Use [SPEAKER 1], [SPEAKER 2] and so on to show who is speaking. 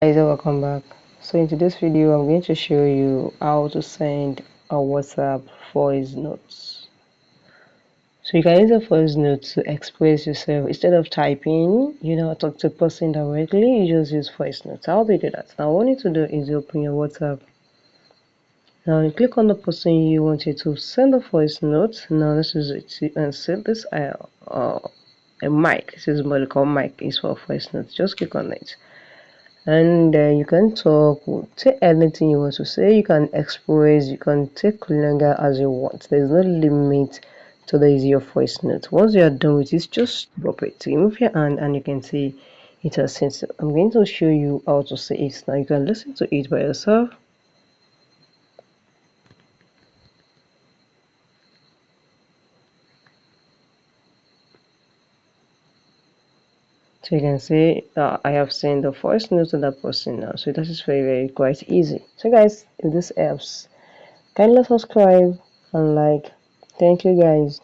[SPEAKER 1] Guys, welcome back. So in today's video I'm going to show you how to send a WhatsApp voice notes. So you can use a voice note to express yourself instead of typing, talk to a person directly. You just use voice notes. How do you do that? Now what you need to do is open your WhatsApp. Now you click on the person you wanted to send a voice note. Now this is it. You can set this a mic. This is what we call mic is for voice notes. Just click on it. And you can talk, say anything you want to say. You can express, you can take longer as you want. There's no limit to the your voice note. Once you are done with it, just drop it. Remove your hand and you can see it has sent. I'm going to show you how to say it now. You can listen to it by yourself. So you can say I have sent the voice note to that person now. So that is very quite easy. So guys, if this helps, kindly subscribe and like. Thank you guys.